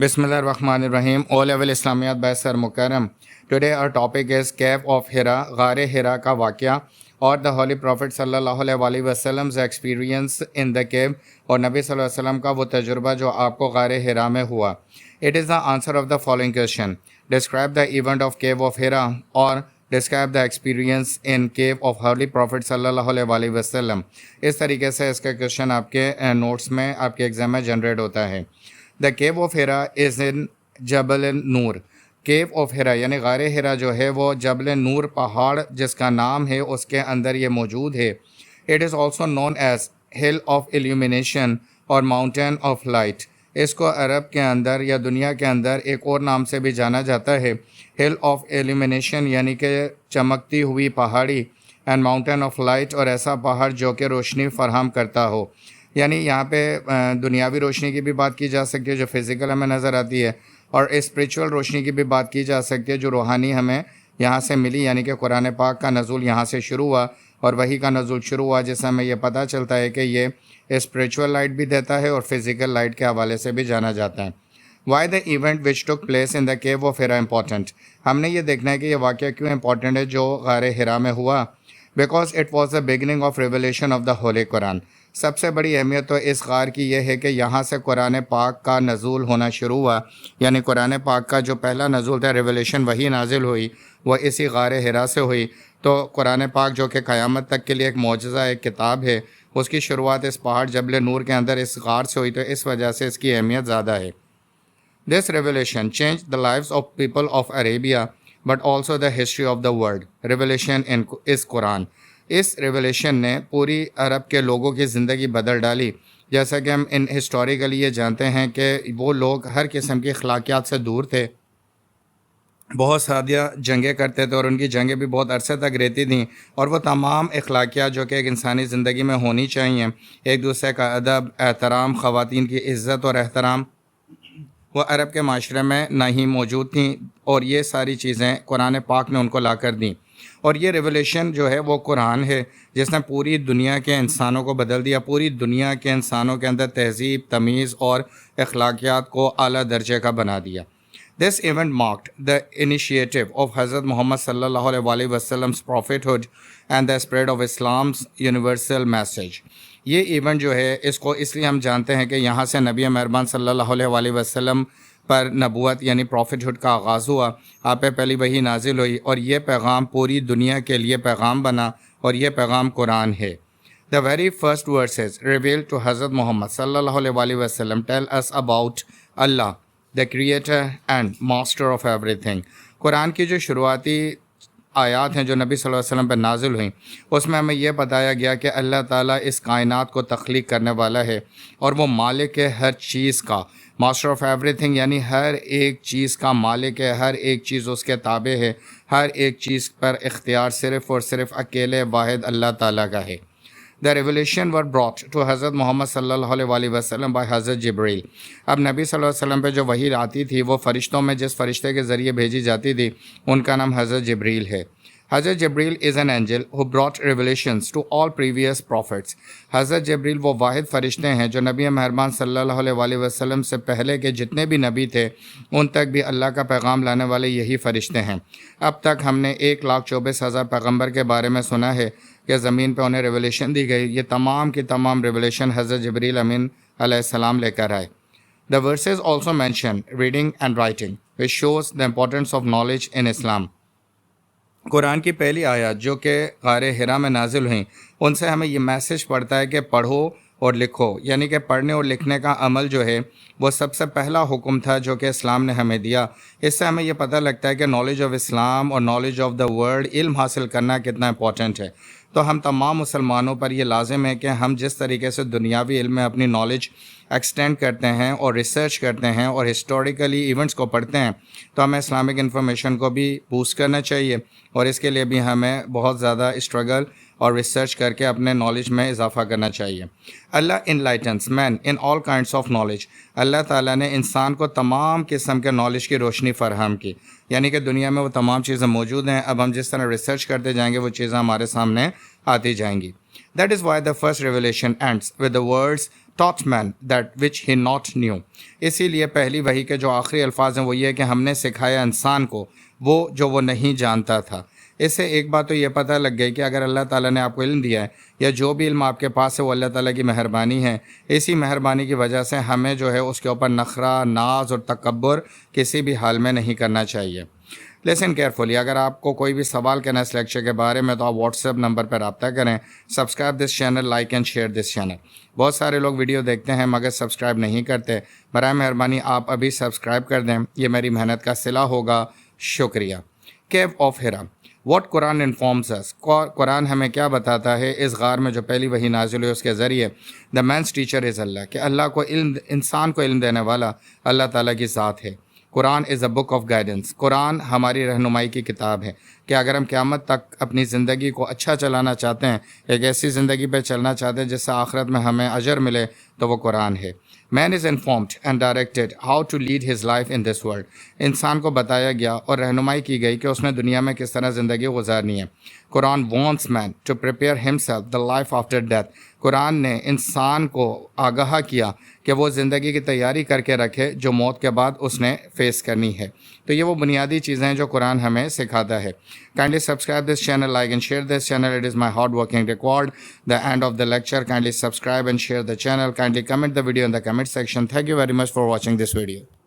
Bismillahirrahmanirrahim. O level Islamiyat by Sir Mukarram. Today our topic is Cave of Hira, Ghar-e Hira ka वाक़या और the Holy Prophet sallallahu alaihi wasallam's experience in the cave और नबी सल्लल्लाहु अलैहि वसल्लम का वो तजुर्बा जो आपको गार हिरा में हुआ. It is the answer of the following question. Describe the event of Cave of Hira or describe the experience in cave of Holy Prophet sallallahu alaihi wasallam. इस तरीके से इसका क्वेश्चन आपके नोट्स में आपके एग्जाम में जनरेट होता है. The cave of Hira is in Jabal Noor. Cave of Hira यानी गार हिरा जो है वो जबल नूर पहाड़ जिसका नाम है उसके अंदर ये मौजूद है. It is also known as hill of illumination और माउंटेन ऑफ लाइट. इसको अरब के अंदर या दुनिया के अंदर एक और नाम से भी जाना जाता है, हिल ऑफ इल्यूमिनेशन यानी कि चमकती हुई पहाड़ी, एंड माउंटेन ऑफ लाइट और ऐसा पहाड़ जो कि रोशनी फराहम करता हो. यानी यहाँ पे दुनियावी रोशनी की भी बात की जा सकती है जो फ़िज़िकल हमें नज़र आती है, और स्पिरिचुअल रोशनी की भी बात की जा सकती है जो रूहानी हमें यहाँ से मिली, यानी कि कुरान पाक का नज़ुल यहाँ से शुरू हुआ और वही का नज़ुल शुरू हुआ, जिससे हमें यह पता चलता है कि ये स्पिरिचुअल लाइट भी देता है और फिज़िकल लाइट के हवाले से भी जाना जाता है. Why the event which took place in the cave of Hira important. हमने ये देखना है कि यह वाक़या क्यों इम्पॉर्टेंट है जो गार हिरा में हुआ. Because it was the beginning of revelation of the Holi Quran. सबसे बड़ी अहमियत तो इस गार की यह है कि यहाँ से कुरान पाक का नज़ूल होना शुरू हुआ, यानी कुरान पाक का जो पहला नज़ूल था, रिवलेशन, वही नाजिल हुई, वह इसी गार हिरा से हुई. तो कुरान पाक जो कि क़यामत तक के लिए एक मौजज़ा एक किताब है, उसकी शुरुआत इस पहाड़ जबल नूर के अंदर इस गार से हुई, तो इस वजह से इसकी अहमियत ज़्यादा है. This revelation change the lives of people of Arabia but also the history of the world. Revelation in this Quran, इस रेवलेशन ने पूरी अरब के लोगों की ज़िंदगी बदल डाली. जैसा कि हम इन हिस्टोरिकली ये जानते हैं कि वो लोग हर किस्म की अखलाकियात से दूर थे, बहुत सादिया जंगें करते थे और उनकी जंगें भी बहुत अरसे तक रहती थीं, और वो तमाम अखलाकियात जो कि एक इंसानी ज़िंदगी में होनी चाहिए, एक दूसरे का अदब, एहतराम, ख़वातीन की इज़्ज़त और एहतराम, वो अरब के माशरे में नहीं मौजूद थीं, और ये सारी चीज़ें कुरान पाक ने उनको ला कर दी. और ये रेवलेशन जो है वो कुरान है जिसने पूरी दुनिया के इंसानों को बदल दिया, पूरी दुनिया के इंसानों के अंदर तहज़ीब, तमीज़ और अखलाकियात को आला दर्जे का बना दिया. This event marked the initiative of Hazrat Mohammad सल्लल्लाहु अलैहि वसल्लम्स prophethood and the spread of Islam's universal message. ये इवेंट जो है इसको इसलिए हम जानते हैं कि यहाँ से नबी मेहरबान सल्लल्लाहु अलैहि वसल्लम पर नबूवत यानी प्रॉफिटहुड का आगाज़ हुआ. आप पे पहली वही नाजिल हुई और ये पैगाम पूरी दुनिया के लिए पैगाम बना, और ये पैगाम कुरान है. The very first verses revealed to हज़रत मोहम्मद सल्लल्लाहु अलैहि वसल्लम tell us about Allah the creator and master of everything. Quran की जो शुरुआती आयात हैं जो नबी सल्लल्लाहु अलैहि वसल्लम पर नाजिल हुई, उसमें हमें यह बताया गया कि अल्लाह ताला इस कायनात को तख्लीक करने वाला है और वो मालिक है हर चीज़ का, मास्टर ऑफ एवरीथिंग यानी हर एक चीज़ का मालिक है, हर एक चीज़ उसके ताबे है, हर एक चीज़ पर इख्तियार सिर्फ़ और सिर्फ अकेले वाहिद अल्लाह ताला का है. The revelation were brought to हज़रत मोहम्मद सल्लल्लाहु अलैहि वसल्लम बाय हज़रत जिब्रील. अब नबी सल्लल्लाहु अलैहि वसल्लम पे जो वही आती थी वो फ़रिश्तों में जिस फ़रिश्ते के ज़रिए भेजी जाती थी उनका नाम हज़रत जिब्रील है. Hazrat Jibreel is an angel who brought revelations to all previous prophets. Hazrat Jibreel वो वाहिद फ़रिश्ते हैं जो नबी मेहरबान सल्लल्लाहु अलैहि वसल्लम से पहले के जितने भी नबी थे उन तक भी अल्लाह का पैगाम लाने वाले यही फ़रिश्ते हैं. अब तक हमने 1,24,000 पैगम्बर के बारे में सुना है कि ज़मीन पर उन्हें रेवलेशन दी गई. ये तमाम की तमाम रेवलेशन हज़रत जिब्रील अमीन अलैहिस्सलाम लेकर आए. The verses also mention reading and writing which shows the importance of knowledge in Islam. Quran की पहली आयत जो कि गार हिरा में नाजिल हुई, उनसे हमें ये मैसेज पड़ता है कि पढ़ो और लिखो, यानी कि पढ़ने और लिखने का अमल जो है वो सबसे पहला हुक्म था जो कि इस्लाम ने हमें दिया. इससे हमें ये पता लगता है कि नॉलेज ऑफ इस्लाम और नॉलेज ऑफ द वर्ल्ड, इल्म हासिल करना कितना इंपॉर्टेंट है. तो हम तमाम मुसलमानों पर यह लाजिम है कि हम जिस तरीके से दुनियावी इल्म में अपनी नॉलेज एक्सटेंड करते हैं और रिसर्च करते हैं और हिस्टोरिकली इवेंट्स को पढ़ते हैं, तो हमें इस्लामिक इन्फॉर्मेशन को भी बूस्ट करना चाहिए, और इसके लिए भी हमें बहुत ज़्यादा स्ट्रगल और रिसर्च करके अपने नॉलेज में इजाफा करना चाहिए. Allah enlightens man in all kinds of knowledge. Allah ताला ने इंसान को तमाम किस्म के नॉलेज की रोशनी फराहम की, यानी कि दुनिया में वो तमाम चीज़ें मौजूद हैं. अब हम जिस तरह रिसर्च करते जाएंगे वो चीज़ें हमारे सामने आती जाएंगी. That is why the first revelation ends with the words taught man that which he not knew. اسی لیے پہلی وحی کے جو آخری الفاظ ہیں وہ یہ ہے کہ ہم نے سکھایا انسان کو وہ نہیں جانتا تھا. اس سے ایک بات تو یہ پتہ لگ گئی کہ اگر اللہ تعالیٰ نے آپ کو علم دیا ہے یا جو بھی علم آپ کے پاس ہے وہ اللہ تعالیٰ کی مہربانی ہے. اسی مہربانی کی وجہ سے ہمیں جو ہے اس کے اوپر نخرہ، ناز اور تکبر کسی بھی حال میں نہیں کرنا چاہیے. Lesson carefully. اگر آپ کو کوئی بھی سوال کرنا ہے اس لیکچر کے بارے میں تو آپ واٹس ایپ نمبر پر رابطہ کریں. Subscribe this channel, like and share this channel. بہت سارے لوگ ویڈیو دیکھتے ہیں مگر سبسکرائب نہیں کرتے. برائے مہربانی آپ ابھی سبسکرائب کر دیں، یہ میری محنت کا صلہ ہوگا. شکریہ. کیو آف ہیرا. واٹ قرآن انفارمز اس. قرآن ہمیں کیا بتاتا ہے اس غار میں جو پہلی وحی نازل ہوئی اس کے ذریعے. دا مینس ٹیچر از اللہ، کہ اللہ کو علم، انسان کو علم دینے والا اللہ تعالیٰ کی ذات ہے. قرآن از اے بک آف گائیڈنس. قرآن ہماری رہنمائی کی کتاب ہے کہ اگر ہم قیامت تک اپنی زندگی کو اچھا چلانا چاہتے ہیں، ایک ایسی زندگی پہ چلنا چاہتے ہیں جس سے آخرت میں ہمیں اجر ملے، تو وہ قرآن ہے. Man is informed and directed how to lead his life in this world. انسان کو بتایا گیا اور رہنمائی کی گئی کہ اس نے دنیا میں کس طرح زندگی گزارنی ہے. Quran wants man to prepare himself the life after death. Quran نے انسان کو آگاہ کیا کہ وہ زندگی کی تیاری کر کے رکھے جو موت کے بعد اس نے فیس کرنی ہے. تو یہ وہ بنیادی چیزیں ہیں جو قرآن ہمیں سکھاتا ہے. Kindly subscribe this channel, like and share this channel. It is my hard working record. The end of the lecture. Kindly subscribe and share the channel. Kindly comment the video in the comment section. Thank you very much for watching this video.